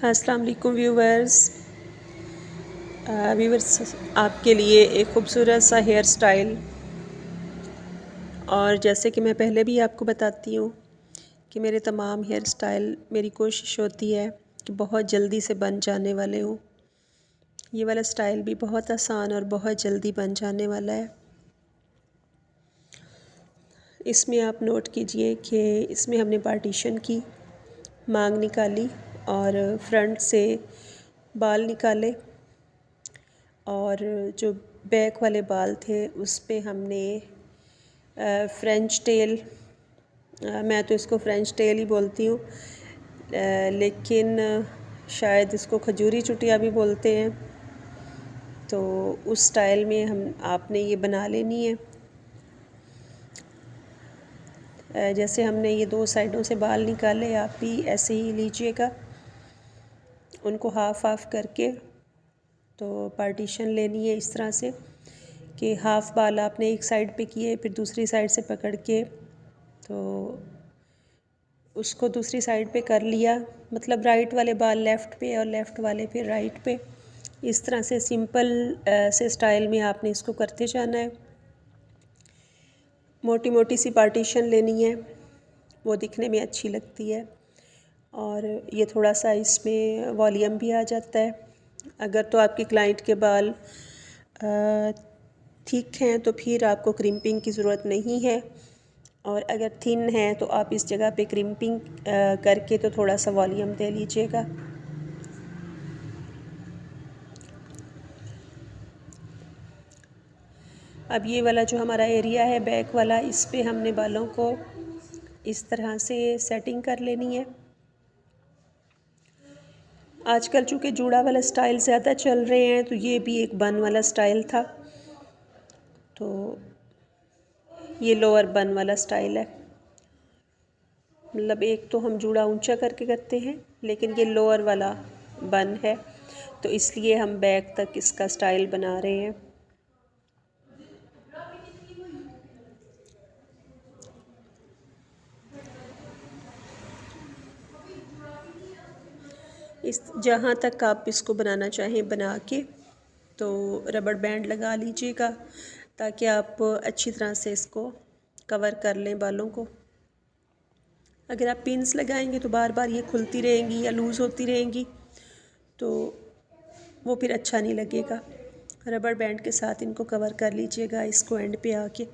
अस्सलाम वालेकुम व्यूवर्स आपके लिए एक ख़ूबसूरत सा हेयर स्टाइल। और जैसे कि मैं पहले भी आपको बताती हूँ कि मेरे तमाम हेयर स्टाइल मेरी कोशिश होती है कि बहुत जल्दी से बन जाने वाले हों। ये वाला स्टाइल भी बहुत आसान और बहुत जल्दी बन जाने वाला है। इसमें आप नोट कीजिए कि इसमें हमने पार्टीशन की, मांग निकाली और फ्रंट से बाल निकाले और जो बैक वाले बाल थे उस पे हमने फ्रेंच टेल, मैं तो इसको फ्रेंच टेल ही बोलती हूँ, लेकिन शायद इसको खजूरी चुटिया भी बोलते हैं। तो उस स्टाइल में आपने ये बना लेनी है। जैसे हमने ये दो साइडों से बाल निकाले, आप भी ऐसे ही लीजिएगा, उनको हाफ़ हाफ़ करके। तो पार्टीशन लेनी है इस तरह से कि हाफ़ बाल आपने एक साइड पे किए, फिर दूसरी साइड से पकड़ के तो उसको दूसरी साइड पे कर लिया, मतलब राइट वाले बाल लेफ़्ट पे और लेफ़्ट वाले फिर राइट पे। इस तरह से सिंपल से स्टाइल में आपने इसको करते जाना है। मोटी मोटी सी पार्टीशन लेनी है, वो दिखने में अच्छी लगती है और ये थोड़ा सा इसमें वॉल्यूम भी आ जाता है। अगर तो आपके क्लाइंट के बाल ठीक हैं तो फिर आपको क्रिम्पिंग की ज़रूरत नहीं है, और अगर थिन है तो आप इस जगह पे क्रिम्पिंग करके तो थोड़ा सा वॉल्यूम दे लीजिएगा। अब ये वाला जो हमारा एरिया है बैक वाला, इस पे हमने बालों को इस तरह से सेटिंग कर लेनी है। आजकल चूँकि जूड़ा वाला स्टाइल ज़्यादा चल रहे हैं तो ये भी एक बन वाला स्टाइल था, तो ये लोअर बन वाला स्टाइल है। मतलब एक तो हम जूड़ा ऊंचा करके करते हैं, लेकिन ये लोअर वाला बन है, तो इसलिए हम बैक तक इसका स्टाइल बना रहे हैं। इस जहाँ तक आप इसको बनाना चाहें बना के तो रबड़ बैंड लगा लीजिएगा, ताकि आप अच्छी तरह से इसको कवर कर लें बालों को। अगर आप पिन्स लगाएंगे तो बार बार ये खुलती रहेंगी या लूज़ होती रहेंगी, तो वो फिर अच्छा नहीं लगेगा। रबड़ बैंड के साथ इनको कवर कर लीजिएगा इसको एंड पे आके।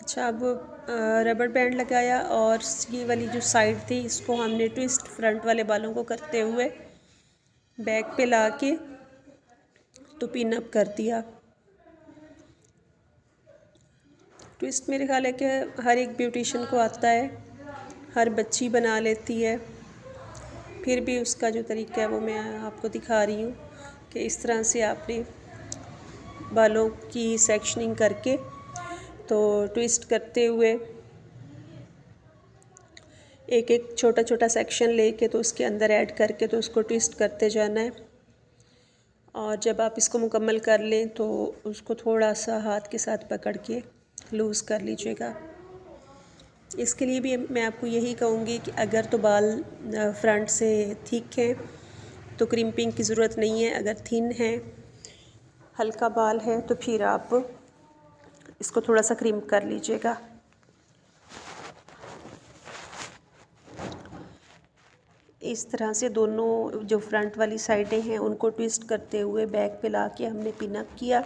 अच्छा, अब रबड़ बैंड लगाया और ये वाली जो साइड थी इसको हमने ट्विस्ट फ्रंट वाले बालों को करते हुए बैक पे ला के तो पिन अप कर दिया। ट्विस्ट मेरे ख्याल है कि हर एक ब्यूटिशियन को आता है, हर बच्ची बना लेती है, फिर भी उसका जो तरीका है वो मैं आपको दिखा रही हूँ कि इस तरह से आपने बालों की सेक्शनिंग करके तो ट्विस्ट करते हुए एक एक छोटा छोटा सेक्शन लेके तो उसके अंदर ऐड करके तो उसको ट्विस्ट करते जाना है। और जब आप इसको मुकम्मल कर लें तो उसको थोड़ा सा हाथ के साथ पकड़ के लूज़ कर लीजिएगा। इसके लिए भी मैं आपको यही कहूँगी कि अगर तो बाल फ्रंट से थिक हैं तो क्रिम्पिंग की ज़रूरत नहीं है, अगर थिन है, हल्का बाल है, तो फिर आप इसको थोड़ा सा क्रिम्प कर लीजिएगा। इस तरह से दोनों जो फ्रंट वाली साइडें हैं उनको ट्विस्ट करते हुए बैक पे ला के हमने पिन अप किया,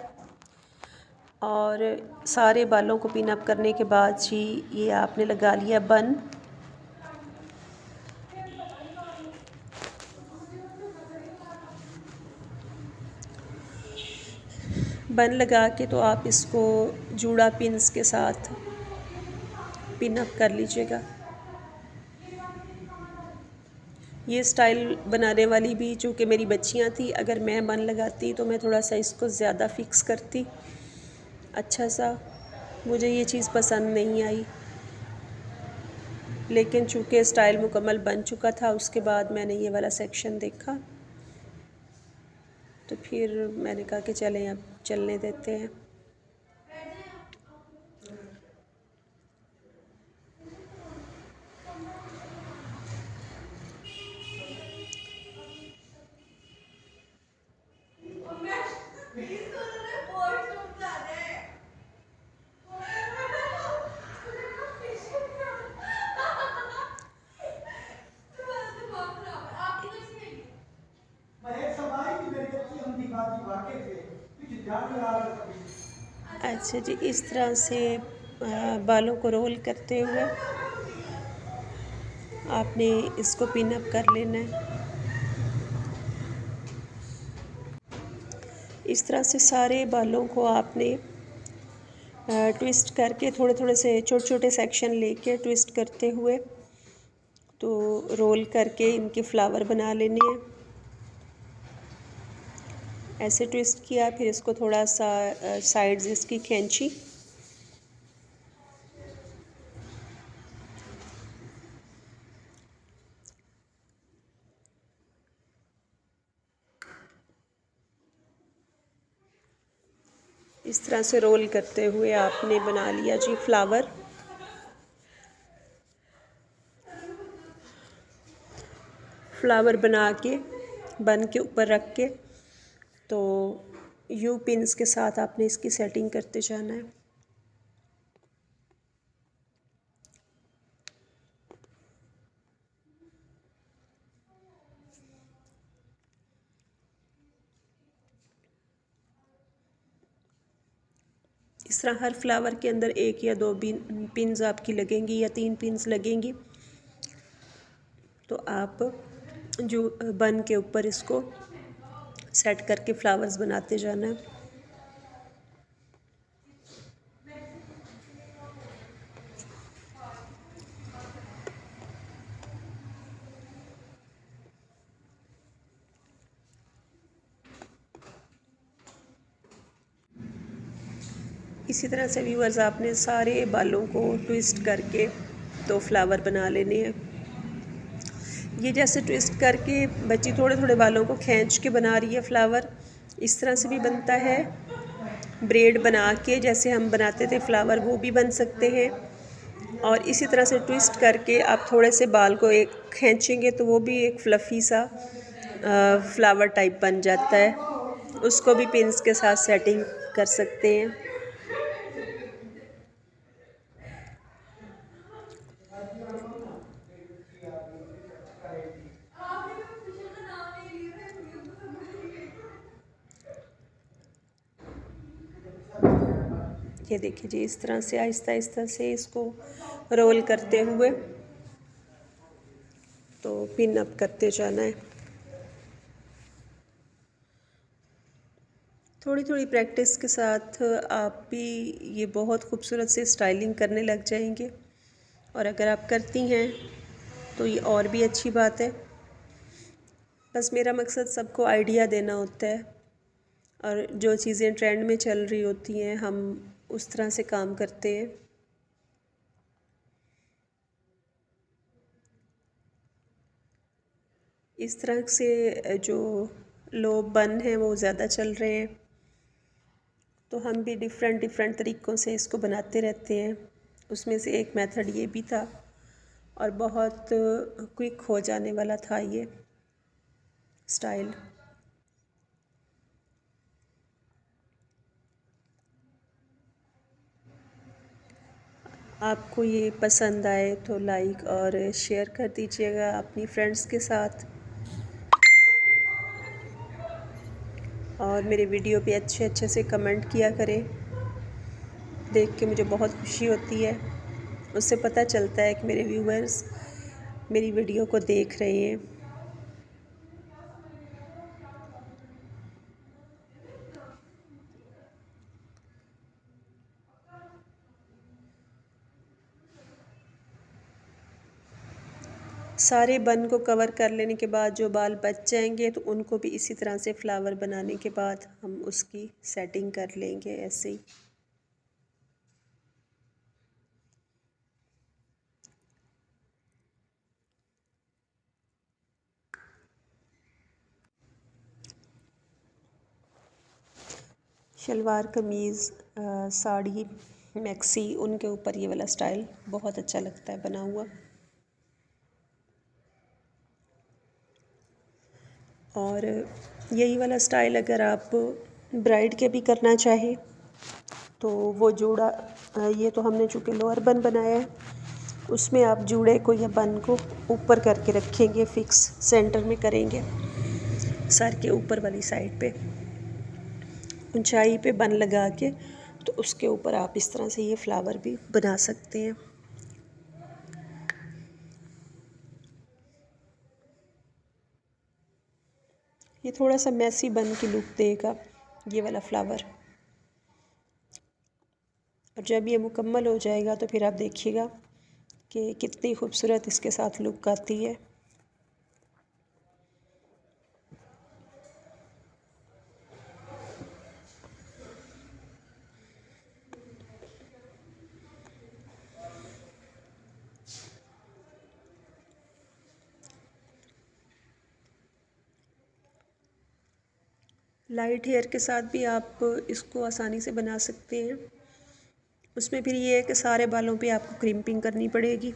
और सारे बालों को पिन अप करने के बाद ही ये आपने लगा लिया बन। बन लगा के तो आप इसको जूड़ा पिन्स के साथ पिन अप कर लीजिएगा। ये स्टाइल बनाने वाली भी चूँकि मेरी बच्चियाँ थी, अगर मैं बन लगाती तो मैं थोड़ा सा इसको ज़्यादा फिक्स करती अच्छा सा, मुझे ये चीज़ पसंद नहीं आई। लेकिन चूँकि स्टाइल मुकम्मल बन चुका था, उसके बाद मैंने ये वाला सेक्शन देखा तो फिर मैंने कहा कि चलें अब चलने देते हैं। अच्छा जी, इस तरह से बालों को रोल करते हुए आपने इसको पिन अप कर लेना है। इस तरह से सारे बालों को आपने ट्विस्ट करके थोड़े थोड़े से छोटे छोटे सेक्शन लेके ट्विस्ट करते हुए तो रोल करके इनके फ्लावर बना लेने हैं। ऐसे ट्विस्ट किया, फिर इसको थोड़ा सा साइड्स इसकी खींची, इस तरह से रोल करते हुए आपने बना लिया जी फ्लावर। फ्लावर बना के बन के ऊपर रख के तो यू पिन्स के साथ आपने इसकी सेटिंग करते जाना है। इस तरह हर फ्लावर के अंदर एक या दो पिन्स आपकी लगेंगी या 3 पिन्स लगेंगी। तो आप जो बन के ऊपर इसको सेट करके फ्लावर्स बनाते जाना है। इसी तरह से व्यूअर्स आपने सारे बालों को ट्विस्ट करके तो फ्लावर बना लेने हैं। ये जैसे ट्विस्ट करके बच्ची थोड़े थोड़े बालों को खींच के बना रही है फ्लावर, इस तरह से भी बनता है। ब्रेड बना के जैसे हम बनाते थे फ्लावर, वो भी बन सकते हैं। और इसी तरह से ट्विस्ट करके आप थोड़े से बाल को एक खींचेंगे तो वो भी एक फ्लफ़ी सा फ्लावर टाइप बन जाता है। उसको भी पिन्स के साथ सेटिंग कर सकते हैं। ये देखिए जी, इस तरह से आहिस्ता आहिस्ता से इसको रोल करते हुए तो पिन अप करते जाना है। थोड़ी थोड़ी प्रैक्टिस के साथ आप भी ये बहुत खूबसूरत से स्टाइलिंग करने लग जाएंगे। और अगर आप करती हैं तो ये और भी अच्छी बात है। बस मेरा मकसद सबको आइडिया देना होता है और जो चीज़ें ट्रेंड में चल रही होती हैं हम उस तरह से काम करते हैं। इस तरह से जो लो बन हैं वो ज़्यादा चल रहे हैं, तो हम भी डिफ़रेंट डिफ़रेंट तरीक़ों से इसको बनाते रहते हैं। उसमें से एक मेथड ये भी था और बहुत क्विक हो जाने वाला था ये स्टाइल। आपको ये पसंद आए तो लाइक और शेयर कर दीजिएगा अपनी फ्रेंड्स के साथ, और मेरे वीडियो पे अच्छे अच्छे से कमेंट किया करें। देख के मुझे बहुत खुशी होती है, उससे पता चलता है कि मेरे व्यूअर्स मेरी वीडियो को देख रहे हैं। सारे बन को कवर कर लेने के बाद जो बाल बच जाएंगे तो उनको भी इसी तरह से फ्लावर बनाने के बाद हम उसकी सेटिंग कर लेंगे ऐसे ही। शलवार कमीज़, साड़ी, मैक्सी, उनके ऊपर ये वाला स्टाइल बहुत अच्छा लगता है बना हुआ। और यही वाला स्टाइल अगर आप ब्राइड के भी करना चाहे तो वो जूड़ा, ये तो हमने चूँकि लोअर बन बनाया है, उसमें आप जूड़े को या बन को ऊपर करके रखेंगे, फिक्स सेंटर में करेंगे, सर के ऊपर वाली साइड पे ऊंचाई पे बन लगा के, तो उसके ऊपर आप इस तरह से ये फ्लावर भी बना सकते हैं। ये थोड़ा सा मैसी बन की लुक देगा ये वाला फ्लावर, और जब ये मुकम्मल हो जाएगा तो फिर आप देखिएगा कि कितनी खूबसूरत इसके साथ लुक आती है। लाइट हेयर के साथ भी आप इसको आसानी से बना सकते हैं। उसमें फिर ये है कि सारे बालों पे आपको क्रिम्पिंग करनी पड़ेगी,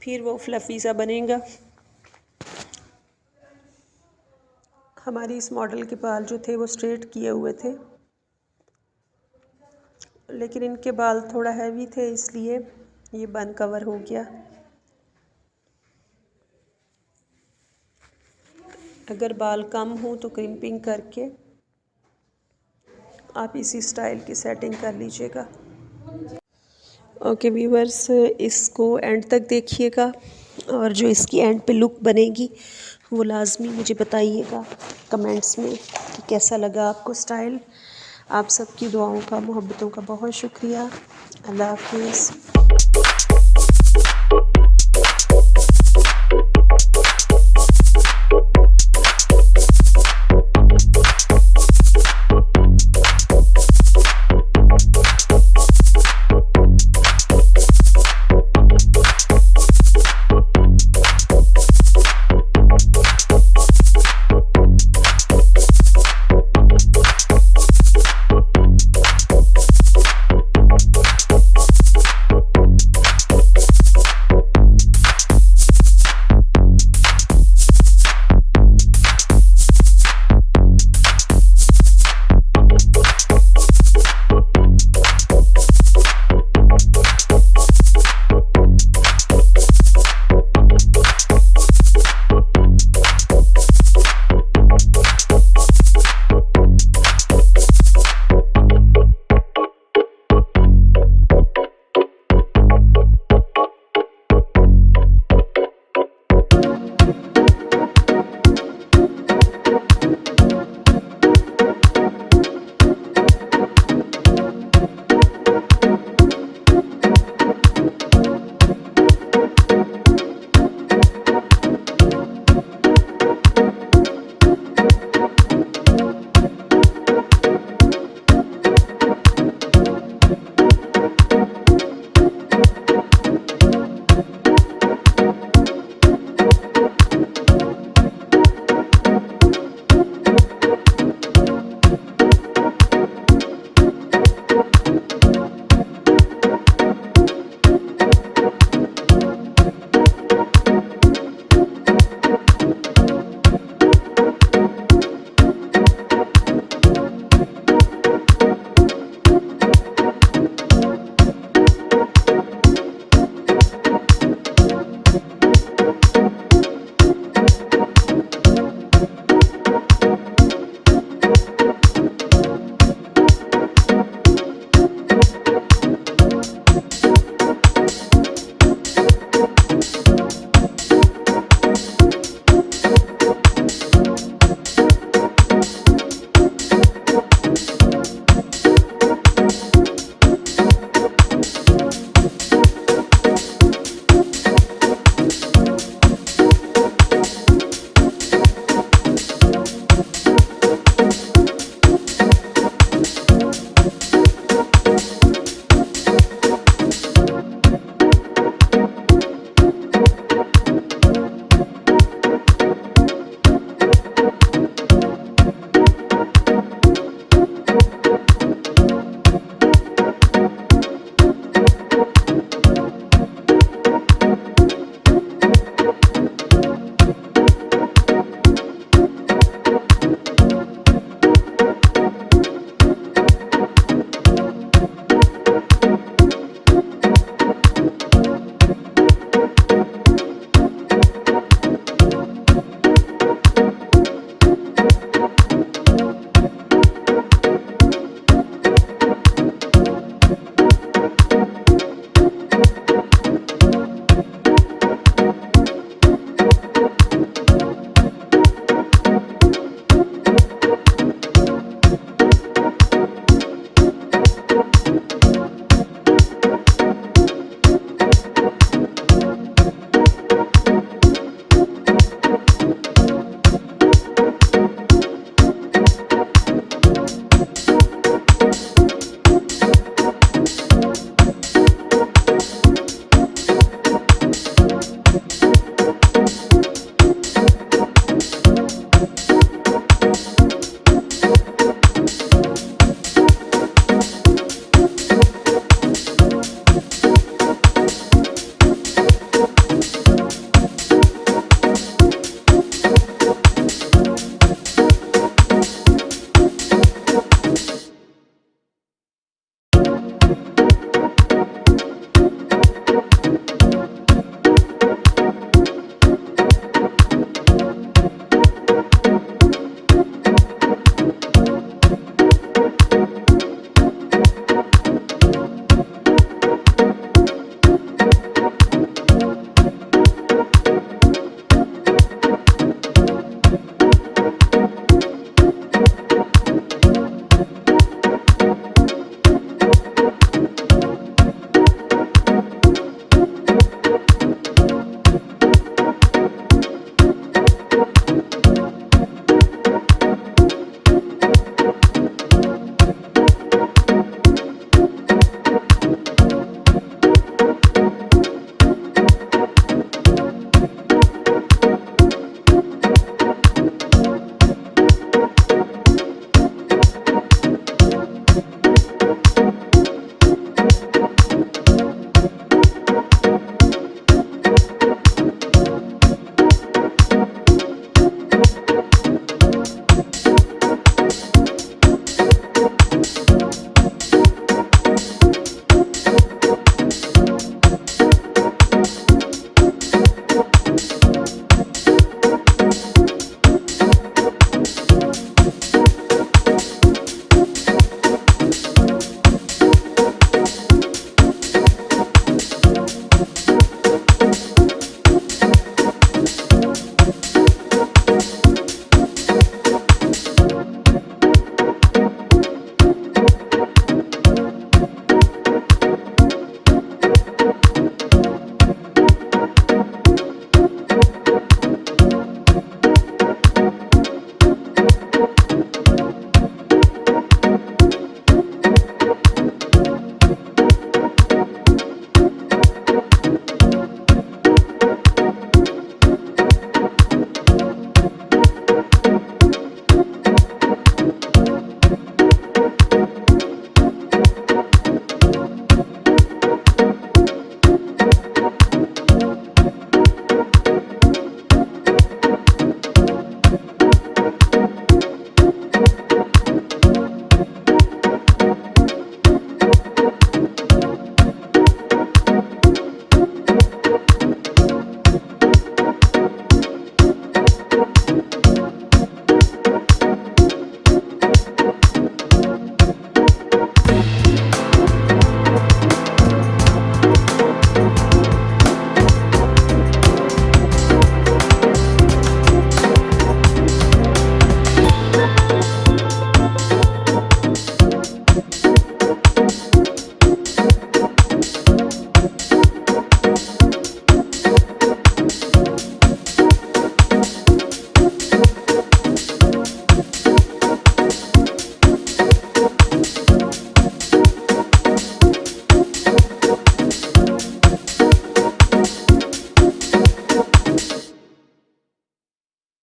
फिर वो फ्लफ़ी सा बनेगा। हमारी इस मॉडल के बाल जो थे वो स्ट्रेट किए हुए थे, लेकिन इनके बाल थोड़ा हैवी थे इसलिए ये बन कवर हो गया। अगर बाल कम हो तो क्रिम्पिंग करके आप इसी स्टाइल की सेटिंग कर लीजिएगा। ओके व्यूअर्स, इसको एंड तक देखिएगा और जो इसकी एंड पे लुक बनेगी वो लाजमी मुझे बताइएगा कमेंट्स में कि कैसा लगा आपको स्टाइल। आप सबकी दुआओं का, मोहब्बतों का बहुत शुक्रिया। अल्लाह हाफिज़।